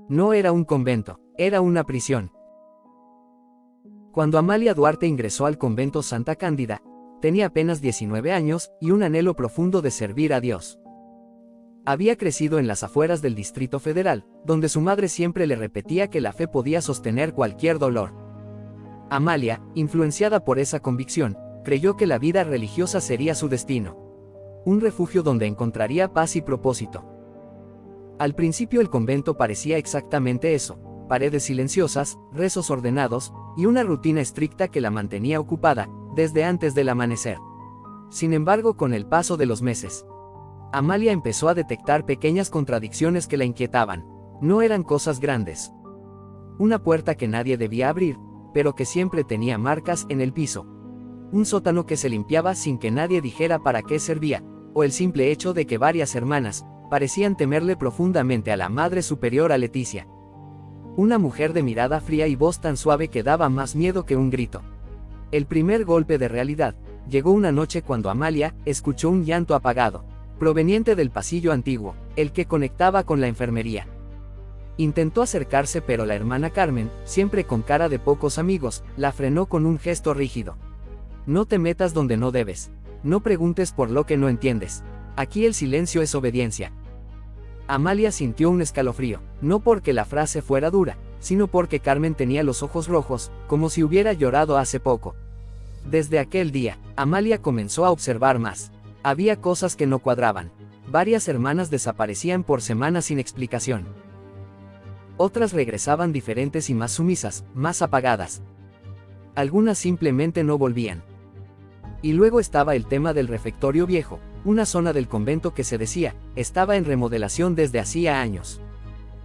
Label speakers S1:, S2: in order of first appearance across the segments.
S1: No era un convento, era una prisión. Cuando Amalia Duarte ingresó al convento Santa Cándida, tenía apenas 19 años y un anhelo profundo de servir a Dios. Había crecido en las afueras del Distrito Federal, donde su madre siempre le repetía que la fe podía sostener cualquier dolor. Amalia, influenciada por esa convicción, creyó que la vida religiosa sería su destino. Un refugio donde encontraría paz y propósito. Al principio el convento parecía exactamente eso: paredes silenciosas, rezos ordenados, y una rutina estricta que la mantenía ocupada, desde antes del amanecer. Sin embargo, con el paso de los meses, Amalia empezó a detectar pequeñas contradicciones que la inquietaban. No eran cosas grandes. Una puerta que nadie debía abrir, pero que siempre tenía marcas en el piso. Un sótano que se limpiaba sin que nadie dijera para qué servía, o el simple hecho de que varias hermanas parecían temerle profundamente a la Madre Superiora Leticia. Una mujer de mirada fría y voz tan suave que daba más miedo que un grito. El primer golpe de realidad llegó una noche cuando Amalia escuchó un llanto apagado, proveniente del pasillo antiguo, el que conectaba con la enfermería. Intentó acercarse, pero la hermana Carmen, siempre con cara de pocos amigos, la frenó con un gesto rígido. No te metas donde no debes. No preguntes por lo que no entiendes. Aquí el silencio es obediencia. Amalia sintió un escalofrío, no porque la frase fuera dura, sino porque Carmen tenía los ojos rojos, como si hubiera llorado hace poco. Desde aquel día, Amalia comenzó a observar más. Había cosas que no cuadraban. Varias hermanas desaparecían por semanas sin explicación. Otras regresaban diferentes y más sumisas, más apagadas. Algunas simplemente no volvían. Y luego estaba el tema del refectorio viejo, una zona del convento que se decía estaba en remodelación desde hacía años.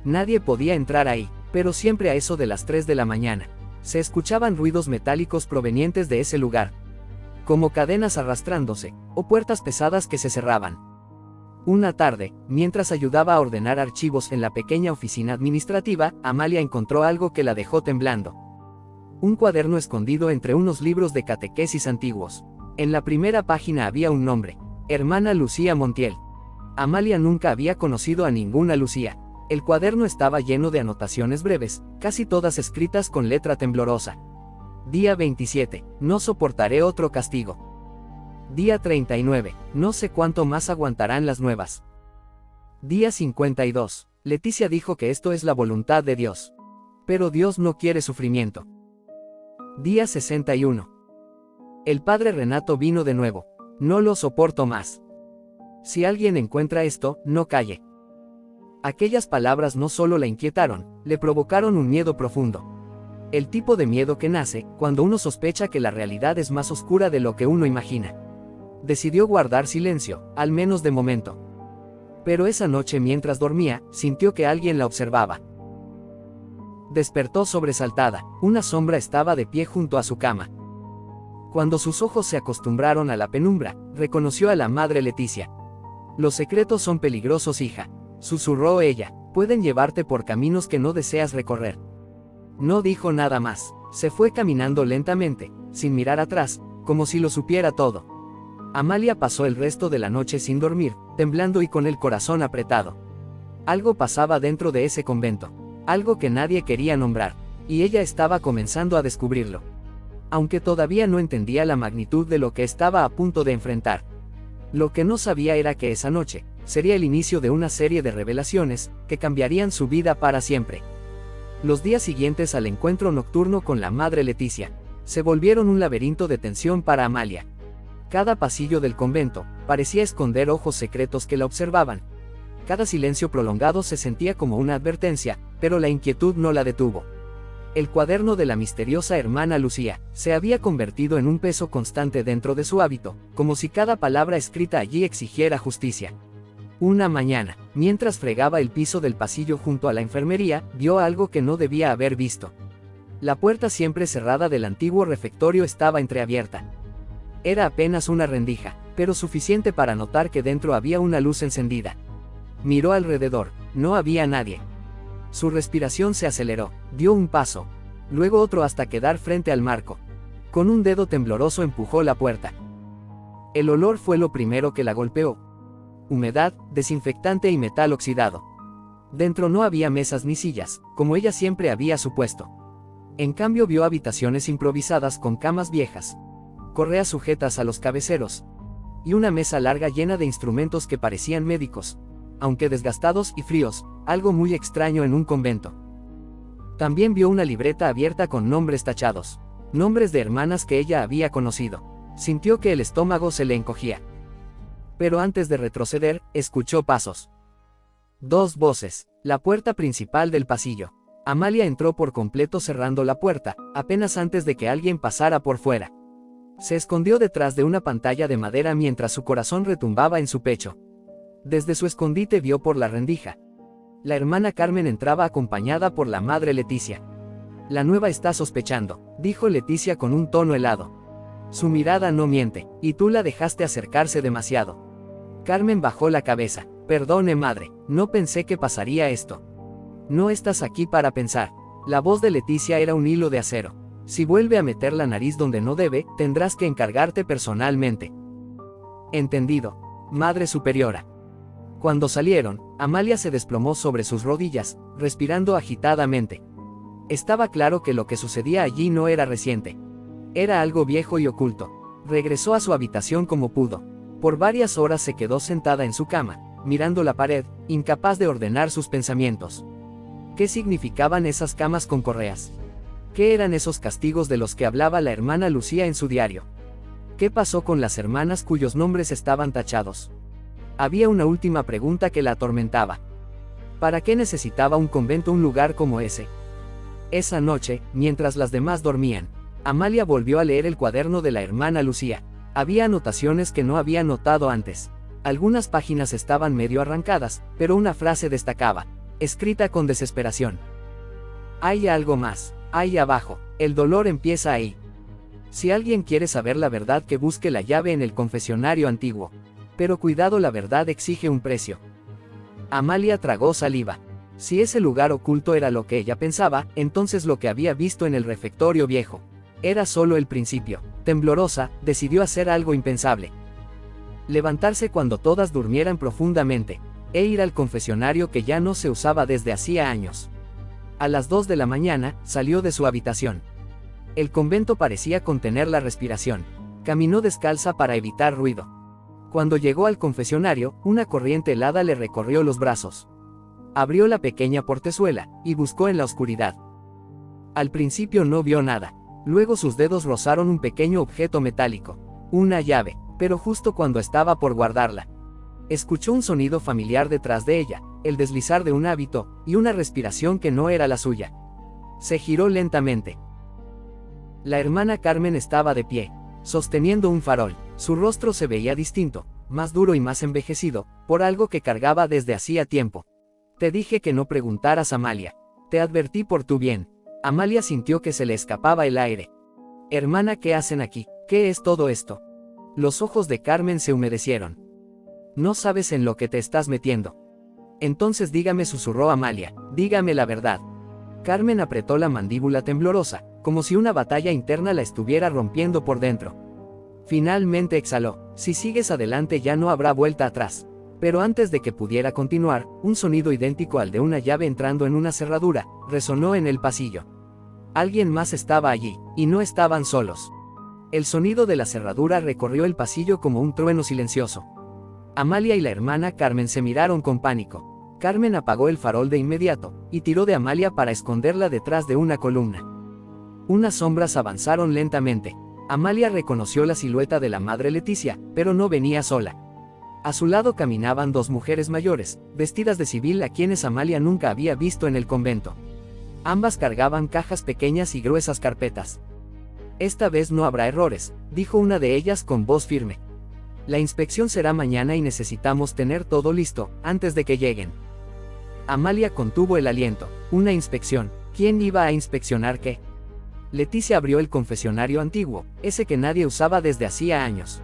S1: Nadie podía entrar ahí, pero siempre a eso de las 3 de la mañana, se escuchaban ruidos metálicos provenientes de ese lugar, como cadenas arrastrándose, o puertas pesadas que se cerraban. Una tarde, mientras ayudaba a ordenar archivos en la pequeña oficina administrativa, Amalia encontró algo que la dejó temblando. Un cuaderno escondido entre unos libros de catequesis antiguos. En la primera página había un nombre: Hermana Lucía Montiel. Amalia nunca había conocido a ninguna Lucía. El cuaderno estaba lleno de anotaciones breves, casi todas escritas con letra temblorosa. Día 27, no soportaré otro castigo. Día 39, no sé cuánto más aguantarán las nuevas. Día 52, Leticia dijo que esto es la voluntad de Dios. Pero Dios no quiere sufrimiento. Día 61. El padre Renato vino de nuevo. No lo soporto más. Si alguien encuentra esto, no calle. Aquellas palabras no solo la inquietaron, le provocaron un miedo profundo. El tipo de miedo que nace cuando uno sospecha que la realidad es más oscura de lo que uno imagina. Decidió guardar silencio, al menos de momento. Pero esa noche, mientras dormía, sintió que alguien la observaba. Despertó sobresaltada. Una sombra estaba de pie junto a su cama. Cuando sus ojos se acostumbraron a la penumbra, reconoció a la madre Leticia. Los secretos son peligrosos, hija, susurró ella. Pueden llevarte por caminos que no deseas recorrer. No dijo nada más. Se fue caminando lentamente, sin mirar atrás, como si lo supiera todo. Amalia pasó el resto de la noche sin dormir, temblando y con el corazón apretado. Algo pasaba dentro de ese convento, algo que nadie quería nombrar, y ella estaba comenzando a descubrirlo. Aunque todavía no entendía la magnitud de lo que estaba a punto de enfrentar. Lo que no sabía era que esa noche sería el inicio de una serie de revelaciones que cambiarían su vida para siempre. Los días siguientes al encuentro nocturno con la madre Leticia se volvieron un laberinto de tensión para Amalia. Cada pasillo del convento parecía esconder ojos secretos que la observaban. Cada silencio prolongado se sentía como una advertencia, pero la inquietud no la detuvo. El cuaderno de la misteriosa hermana Lucía se había convertido en un peso constante dentro de su hábito, como si cada palabra escrita allí exigiera justicia. Una mañana, mientras fregaba el piso del pasillo junto a la enfermería, vio algo que no debía haber visto. La puerta siempre cerrada del antiguo refectorio estaba entreabierta. Era apenas una rendija, pero suficiente para notar que dentro había una luz encendida. Miró alrededor, no había nadie. Su respiración se aceleró, dio un paso, luego otro hasta quedar frente al marco. Con un dedo tembloroso empujó la puerta. El olor fue lo primero que la golpeó. Humedad, desinfectante y metal oxidado. Dentro no había mesas ni sillas, como ella siempre había supuesto. En cambio vio habitaciones improvisadas con camas viejas, correas sujetas a los cabeceros, y una mesa larga llena de instrumentos que parecían médicos, aunque desgastados y fríos, algo muy extraño en un convento. También vio una libreta abierta con nombres tachados, nombres de hermanas que ella había conocido. Sintió que el estómago se le encogía. Pero antes de retroceder, escuchó pasos. Dos voces. La puerta principal del pasillo. Amalia entró por completo cerrando la puerta, apenas antes de que alguien pasara por fuera. Se escondió detrás de una pantalla de madera mientras su corazón retumbaba en su pecho. Desde su escondite vio por la rendija. La hermana Carmen entraba acompañada por la madre Leticia. La nueva está sospechando, dijo Leticia con un tono helado. Su mirada no miente, y tú la dejaste acercarse demasiado. Carmen bajó la cabeza. Perdone, madre, no pensé que pasaría esto. No estás aquí para pensar. La voz de Leticia era un hilo de acero. Si vuelve a meter la nariz donde no debe, tendrás que encargarte personalmente. Entendido, Madre Superiora. Cuando salieron, Amalia se desplomó sobre sus rodillas, respirando agitadamente. Estaba claro que lo que sucedía allí no era reciente. Era algo viejo y oculto. Regresó a su habitación como pudo. Por varias horas se quedó sentada en su cama, mirando la pared, incapaz de ordenar sus pensamientos. ¿Qué significaban esas camas con correas? ¿Qué eran esos castigos de los que hablaba la hermana Lucía en su diario? ¿Qué pasó con las hermanas cuyos nombres estaban tachados? Había una última pregunta que la atormentaba. ¿Para qué necesitaba un convento un lugar como ese? Esa noche, mientras las demás dormían, Amalia volvió a leer el cuaderno de la hermana Lucía. Había anotaciones que no había notado antes. Algunas páginas estaban medio arrancadas, pero una frase destacaba, escrita con desesperación. Hay algo más, ahí abajo, el dolor empieza ahí. Si alguien quiere saber la verdad, que busque la llave en el confesionario antiguo. Pero cuidado, la verdad exige un precio. Amalia tragó saliva. Si ese lugar oculto era lo que ella pensaba, entonces lo que había visto en el refectorio viejo era solo el principio. Temblorosa, decidió hacer algo impensable. Levantarse cuando todas durmieran profundamente, e ir al confesionario que ya no se usaba desde hacía años. A las 2 de la mañana, salió de su habitación. El convento parecía contener la respiración. Caminó descalza para evitar ruido. Cuando llegó al confesionario, una corriente helada le recorrió los brazos. Abrió la pequeña portezuela, y buscó en la oscuridad. Al principio no vio nada. Luego sus dedos rozaron un pequeño objeto metálico. Una llave, pero justo cuando estaba por guardarla, escuchó un sonido familiar detrás de ella, el deslizar de un hábito, y una respiración que no era la suya. Se giró lentamente. La hermana Carmen estaba de pie, sosteniendo un farol. Su rostro se veía distinto, más duro y más envejecido, por algo que cargaba desde hacía tiempo. Te dije que no preguntaras, Amalia. Te advertí por tu bien. Amalia sintió que se le escapaba el aire. Hermana, ¿qué hacen aquí? ¿Qué es todo esto? Los ojos de Carmen se humedecieron. No sabes en lo que te estás metiendo. Entonces dígame, susurró Amalia, dígame la verdad. Carmen apretó la mandíbula temblorosa, como si una batalla interna la estuviera rompiendo por dentro. Finalmente exhaló. Si sigues adelante ya no habrá vuelta atrás. Pero antes de que pudiera continuar, un sonido idéntico al de una llave entrando en una cerradura, resonó en el pasillo. Alguien más estaba allí, y no estaban solos. El sonido de la cerradura recorrió el pasillo como un trueno silencioso. Amalia y la hermana Carmen se miraron con pánico. Carmen apagó el farol de inmediato, y tiró de Amalia para esconderla detrás de una columna. Unas sombras avanzaron lentamente. Amalia reconoció la silueta de la madre Leticia, pero no venía sola. A su lado caminaban dos mujeres mayores, vestidas de civil, a quienes Amalia nunca había visto en el convento. Ambas cargaban cajas pequeñas y gruesas carpetas. Esta vez no habrá errores, dijo una de ellas con voz firme. La inspección será mañana y necesitamos tener todo listo, antes de que lleguen. Amalia contuvo el aliento. ¿Una inspección? ¿Quién iba a inspeccionar qué? Leticia abrió el confesionario antiguo, ese que nadie usaba desde hacía años,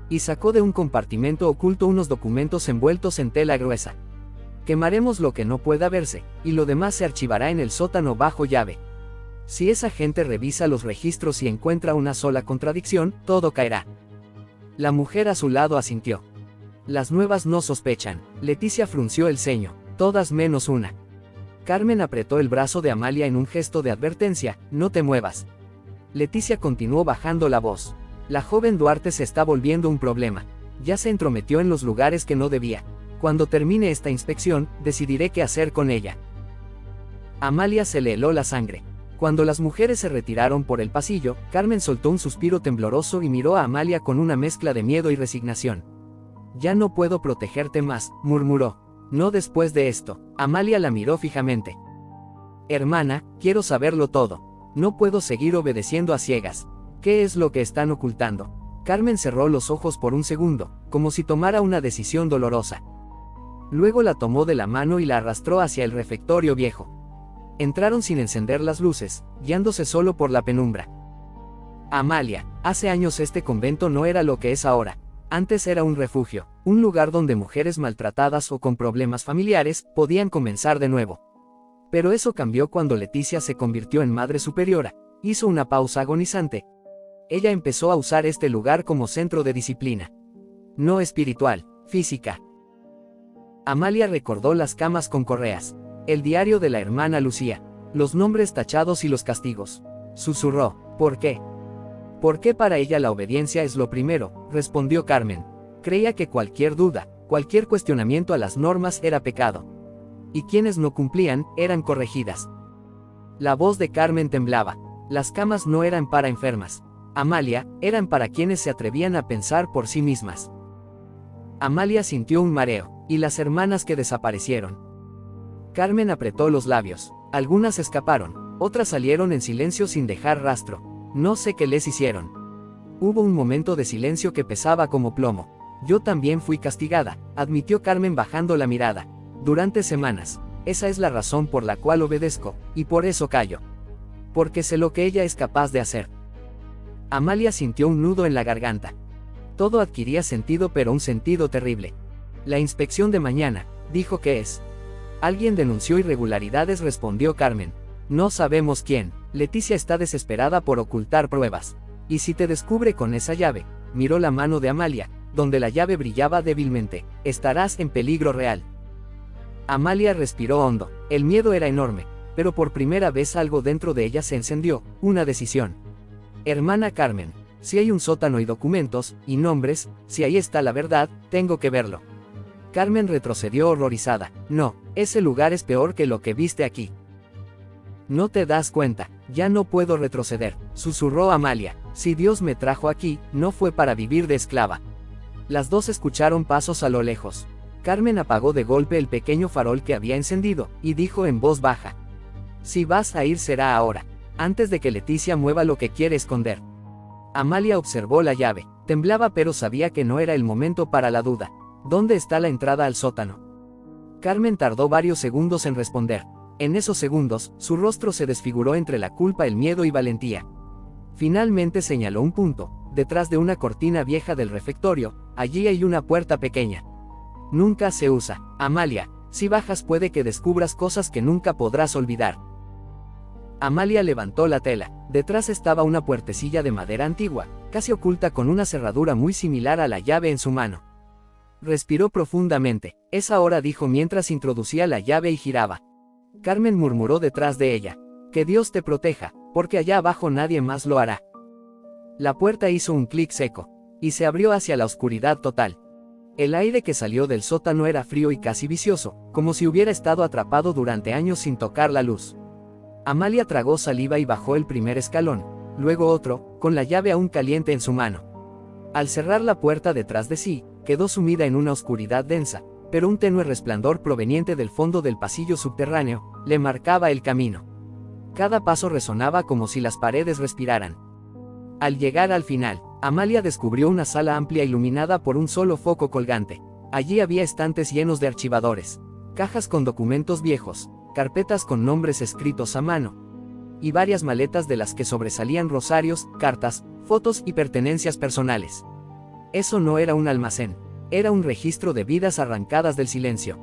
S1: y sacó de un compartimento oculto unos documentos envueltos en tela gruesa. Quemaremos lo que no pueda verse, y lo demás se archivará en el sótano bajo llave. Si esa gente revisa los registros y encuentra una sola contradicción, todo caerá. La mujer a su lado asintió. Las nuevas no sospechan. Leticia frunció el ceño. Todas menos una. Carmen apretó el brazo de Amalia en un gesto de advertencia, no te muevas. Leticia continuó bajando la voz. La joven Duarte se está volviendo un problema. Ya se entrometió en los lugares que no debía. Cuando termine esta inspección, decidiré qué hacer con ella. Amalia se le heló la sangre. Cuando las mujeres se retiraron por el pasillo, Carmen soltó un suspiro tembloroso y miró a Amalia con una mezcla de miedo y resignación. Ya no puedo protegerte más, murmuró. No después de esto. Amalia la miró fijamente. Hermana, quiero saberlo todo. No puedo seguir obedeciendo a ciegas. ¿Qué es lo que están ocultando? Carmen cerró los ojos por un segundo, como si tomara una decisión dolorosa. Luego la tomó de la mano y la arrastró hacia el refectorio viejo. Entraron sin encender las luces, guiándose solo por la penumbra. Amalia, hace años este convento no era lo que es ahora. Antes era un refugio, un lugar donde mujeres maltratadas o con problemas familiares podían comenzar de nuevo. Pero eso cambió cuando Leticia se convirtió en Madre Superiora. Hizo una pausa agonizante. Ella empezó a usar este lugar como centro de disciplina. No espiritual, física. Amalia recordó las camas con correas, el diario de la hermana Lucía, los nombres tachados y los castigos. Susurró, ¿por qué? ¿Por qué para ella la obediencia es lo primero?, respondió Carmen. Creía que cualquier duda, cualquier cuestionamiento a las normas era pecado. Y quienes no cumplían, eran corregidas. La voz de Carmen temblaba. Las camas no eran para enfermas. Amalia, eran para quienes se atrevían a pensar por sí mismas. Amalia sintió un mareo, y las hermanas que desaparecieron. Carmen apretó los labios. Algunas escaparon, otras salieron en silencio sin dejar rastro. No sé qué les hicieron. Hubo un momento de silencio que pesaba como plomo. Yo también fui castigada, admitió Carmen bajando la mirada. Durante semanas. Esa es la razón por la cual obedezco, y por eso callo. Porque sé lo que ella es capaz de hacer. Amalia sintió un nudo en la garganta. Todo adquiría sentido, pero un sentido terrible. La inspección de mañana, dijo que es. Alguien denunció irregularidades, respondió Carmen. No sabemos quién. Leticia está desesperada por ocultar pruebas. ¿Y si te descubre con esa llave? Miró la mano de Amalia, donde la llave brillaba débilmente. Estarás en peligro real. Amalia respiró hondo. El miedo era enorme, pero por primera vez algo dentro de ella se encendió, una decisión. Hermana Carmen, si hay un sótano y documentos, y nombres, si ahí está la verdad, tengo que verlo. Carmen retrocedió horrorizada. No, ese lugar es peor que lo que viste aquí. No te das cuenta, ya no puedo retroceder, susurró Amalia. Si Dios me trajo aquí, no fue para vivir de esclava. Las dos escucharon pasos a lo lejos. Carmen apagó de golpe el pequeño farol que había encendido, y dijo en voz baja. Si vas a ir será ahora, antes de que Leticia mueva lo que quiere esconder. Amalia observó la llave, temblaba pero sabía que no era el momento para la duda. ¿Dónde está la entrada al sótano? Carmen tardó varios segundos en responder. En esos segundos, su rostro se desfiguró entre la culpa, el miedo y valentía. Finalmente señaló un punto, detrás de una cortina vieja del refectorio, allí hay una puerta pequeña. Nunca se usa, Amalia, si bajas puede que descubras cosas que nunca podrás olvidar. Amalia levantó la tela, detrás estaba una puertecilla de madera antigua, casi oculta con una cerradura muy similar a la llave en su mano. Respiró profundamente, es ahora, dijo mientras introducía la llave y giraba. Carmen murmuró detrás de ella, que Dios te proteja, porque allá abajo nadie más lo hará. La puerta hizo un clic seco, y se abrió hacia la oscuridad total. El aire que salió del sótano era frío y casi vicioso, como si hubiera estado atrapado durante años sin tocar la luz. Amalia tragó saliva y bajó el primer escalón, luego otro, con la llave aún caliente en su mano. Al cerrar la puerta detrás de sí, quedó sumida en una oscuridad densa, pero un tenue resplandor proveniente del fondo del pasillo subterráneo le marcaba el camino. Cada paso resonaba como si las paredes respiraran. Al llegar al final, Amalia descubrió una sala amplia iluminada por un solo foco colgante. Allí había estantes llenos de archivadores, cajas con documentos viejos, carpetas con nombres escritos a mano, y varias maletas de las que sobresalían rosarios, cartas, fotos y pertenencias personales. Eso no era un almacén, era un registro de vidas arrancadas del silencio.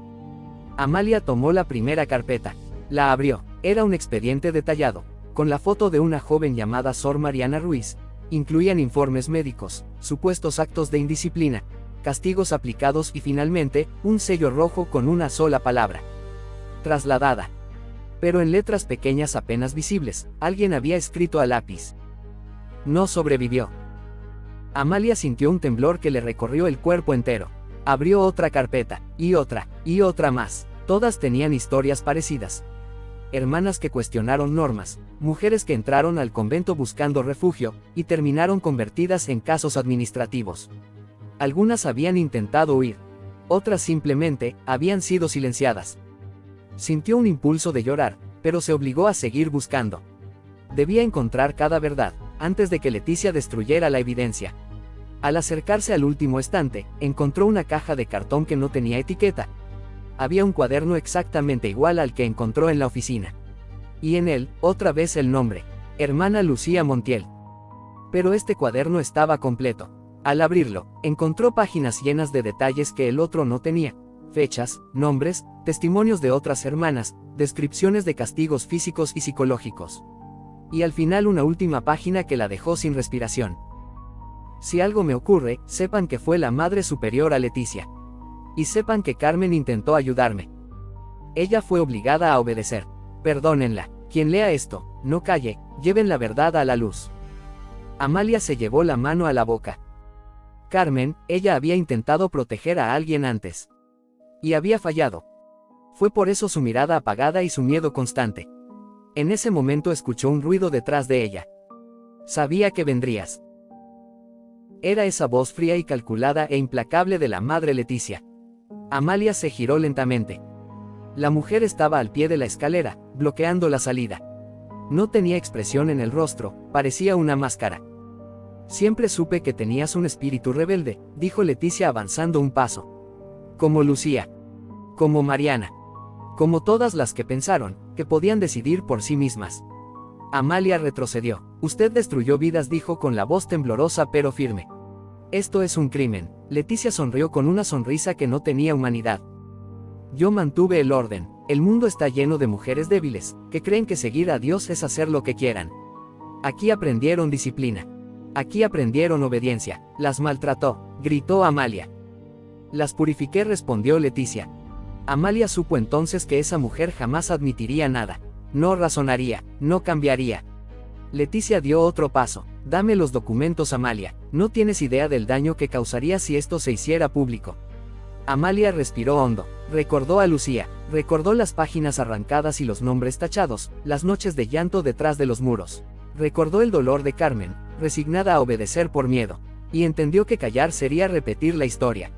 S1: Amalia tomó la primera carpeta, la abrió, era un expediente detallado, con la foto de una joven llamada Sor Mariana Ruiz. Incluían informes médicos, supuestos actos de indisciplina, castigos aplicados y finalmente, un sello rojo con una sola palabra. trasladada. Pero en letras pequeñas apenas visibles, alguien había escrito a lápiz: no sobrevivió. Amalia sintió un temblor que le recorrió el cuerpo entero. Abrió otra carpeta, y otra más. Todas tenían historias parecidas. Hermanas que cuestionaron normas, mujeres que entraron al convento buscando refugio, y terminaron convertidas en casos administrativos. Algunas habían intentado huir. Otras simplemente habían sido silenciadas. Sintió un impulso de llorar, pero se obligó a seguir buscando. Debía encontrar cada verdad, antes de que Leticia destruyera la evidencia. Al acercarse al último estante, encontró una caja de cartón que no tenía etiqueta. Había un cuaderno exactamente igual al que encontró en la oficina. Y en él, otra vez el nombre: Hermana Lucía Montiel. Pero este cuaderno estaba completo. Al abrirlo, encontró páginas llenas de detalles que el otro no tenía: fechas, nombres, testimonios de otras hermanas, descripciones de castigos físicos y psicológicos. Y al final una última página que la dejó sin respiración. Si algo me ocurre, sepan que fue la Madre Superior a Leticia. Y sepan que Carmen intentó ayudarme. Ella fue obligada a obedecer. Perdónenla. Quien lea esto, no calle, lleven la verdad a la luz. Amalia se llevó la mano a la boca. Carmen, ella había intentado proteger a alguien antes. Y había fallado. Fue por eso su mirada apagada y su miedo constante. En ese momento escuchó un ruido detrás de ella. Sabía que vendrías. Era esa voz fría y calculada e implacable de la madre Leticia. Amalia se giró lentamente. La mujer estaba al pie de la escalera, bloqueando la salida. No tenía expresión en el rostro, parecía una máscara. Siempre supe que tenías un espíritu rebelde, dijo Leticia avanzando un paso. Como Lucía. Como Mariana. Como todas las que pensaron que podían decidir por sí mismas. Amalia retrocedió. Usted destruyó vidas, dijo con la voz temblorosa pero firme. Esto es un crimen. Leticia sonrió con una sonrisa que no tenía humanidad. Yo mantuve el orden. El mundo está lleno de mujeres débiles, que creen que seguir a Dios es hacer lo que quieran. Aquí aprendieron disciplina. Aquí aprendieron obediencia. Las maltrató, gritó Amalia. Las purifiqué, respondió Leticia. Amalia supo entonces que esa mujer jamás admitiría nada. No razonaría, no cambiaría. Leticia dio otro paso. Dame los documentos, Amalia. No tienes idea del daño que causaría si esto se hiciera público. Amalia respiró hondo. Recordó a Lucía. Recordó las páginas arrancadas y los nombres tachados, las noches de llanto detrás de los muros. Recordó el dolor de Carmen, resignada a obedecer por miedo. Y entendió que callar sería repetir la historia.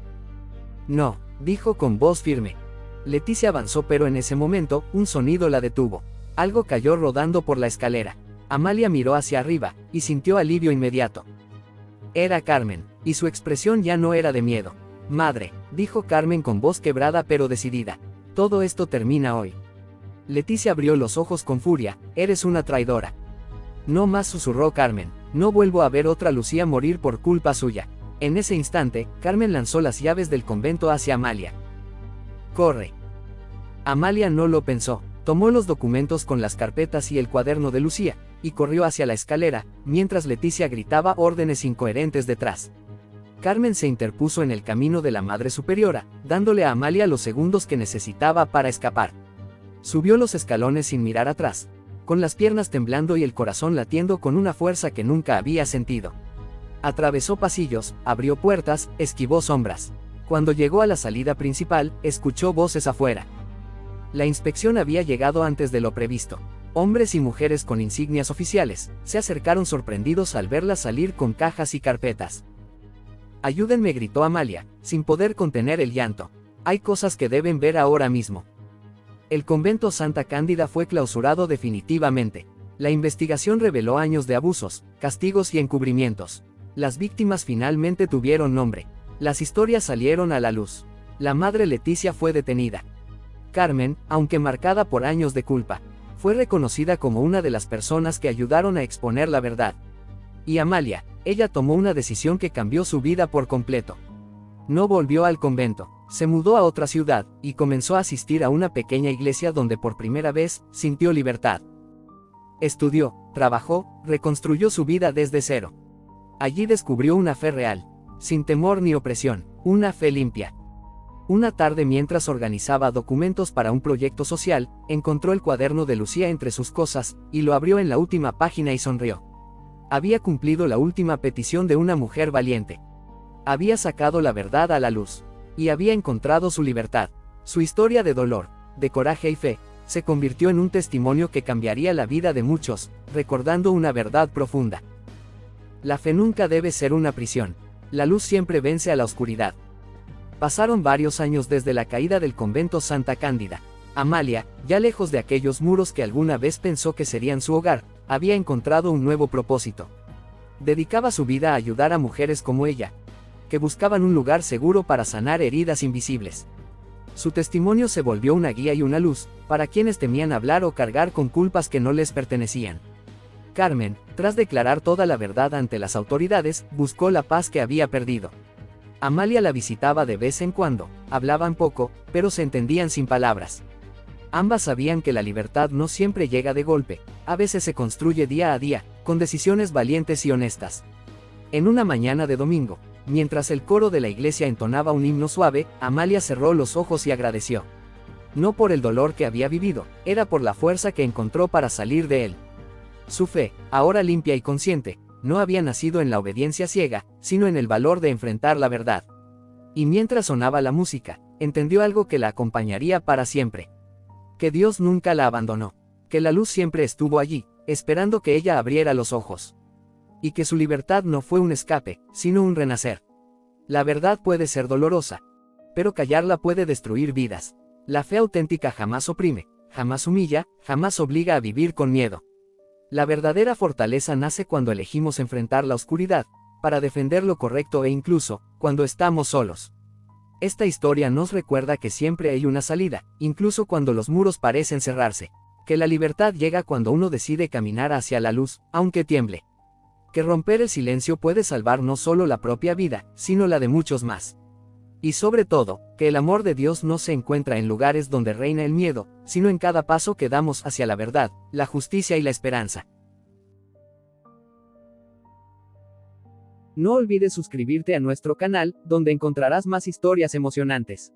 S1: No, dijo con voz firme. Leticia avanzó, pero en ese momento, un sonido la detuvo. Algo cayó rodando por la escalera. Amalia miró hacia arriba, y sintió alivio inmediato. Era Carmen, y su expresión ya no era de miedo. Madre, dijo Carmen con voz quebrada pero decidida. Todo esto termina hoy. Leticia abrió los ojos con furia. Eres una traidora. No más, susurró Carmen. No vuelvo a ver otra Lucía morir por culpa suya. En ese instante, Carmen lanzó las llaves del convento hacia Amalia. Corre. Amalia no lo pensó. Tomó los documentos con las carpetas y el cuaderno de Lucía, y corrió hacia la escalera, mientras Leticia gritaba órdenes incoherentes detrás. Carmen se interpuso en el camino de la Madre Superiora, dándole a Amalia los segundos que necesitaba para escapar. Subió los escalones sin mirar atrás, con las piernas temblando y el corazón latiendo con una fuerza que nunca había sentido. Atravesó pasillos, abrió puertas, esquivó sombras. Cuando llegó a la salida principal, escuchó voces afuera. La inspección había llegado antes de lo previsto. Hombres y mujeres con insignias oficiales se acercaron sorprendidos al verla salir con cajas y carpetas. Ayúdenme, gritó Amalia, sin poder contener el llanto. Hay cosas que deben ver ahora mismo. El convento Santa Cándida fue clausurado definitivamente. La investigación reveló años de abusos, castigos y encubrimientos. Las víctimas finalmente tuvieron nombre. Las historias salieron a la luz. La madre Leticia fue detenida. Carmen, aunque marcada por años de culpa, fue reconocida como una de las personas que ayudaron a exponer la verdad. Y Amalia, ella tomó una decisión que cambió su vida por completo. No volvió al convento, se mudó a otra ciudad, y comenzó a asistir a una pequeña iglesia donde por primera vez sintió libertad. Estudió, trabajó, reconstruyó su vida desde cero. Allí descubrió una fe real, sin temor ni opresión, una fe limpia. Una tarde mientras organizaba documentos para un proyecto social, encontró el cuaderno de Lucía entre sus cosas, y lo abrió en la última página y sonrió. Había cumplido la última petición de una mujer valiente. Había sacado la verdad a la luz. Y había encontrado su libertad. Su historia de dolor, de coraje y fe, se convirtió en un testimonio que cambiaría la vida de muchos, recordando una verdad profunda. La fe nunca debe ser una prisión. La luz siempre vence a la oscuridad. Pasaron varios años desde la caída del convento Santa Cándida. Amalia, ya lejos de aquellos muros que alguna vez pensó que serían su hogar, había encontrado un nuevo propósito. Dedicaba su vida a ayudar a mujeres como ella, que buscaban un lugar seguro para sanar heridas invisibles. Su testimonio se volvió una guía y una luz, para quienes temían hablar o cargar con culpas que no les pertenecían. Carmen, tras declarar toda la verdad ante las autoridades, buscó la paz que había perdido. Amalia la visitaba de vez en cuando, hablaban poco, pero se entendían sin palabras. Ambas sabían que la libertad no siempre llega de golpe, a veces se construye día a día, con decisiones valientes y honestas. En una mañana de domingo, mientras el coro de la iglesia entonaba un himno suave, Amalia cerró los ojos y agradeció. No por el dolor que había vivido, era por la fuerza que encontró para salir de él. Su fe, ahora limpia y consciente, no había nacido en la obediencia ciega, sino en el valor de enfrentar la verdad. Y mientras sonaba la música, entendió algo que la acompañaría para siempre. Que Dios nunca la abandonó. Que la luz siempre estuvo allí, esperando que ella abriera los ojos. Y que su libertad no fue un escape, sino un renacer. La verdad puede ser dolorosa, pero callarla puede destruir vidas. La fe auténtica jamás oprime, jamás humilla, jamás obliga a vivir con miedo. La verdadera fortaleza nace cuando elegimos enfrentar la oscuridad, para defender lo correcto e incluso, cuando estamos solos. Esta historia nos recuerda que siempre hay una salida, incluso cuando los muros parecen cerrarse. Que la libertad llega cuando uno decide caminar hacia la luz, aunque tiemble. Que romper el silencio puede salvar no solo la propia vida, sino la de muchos más. Y sobre todo, que el amor de Dios no se encuentra en lugares donde reina el miedo, sino en cada paso que damos hacia la verdad, la justicia y la esperanza. No olvides suscribirte a nuestro canal, donde encontrarás más historias emocionantes.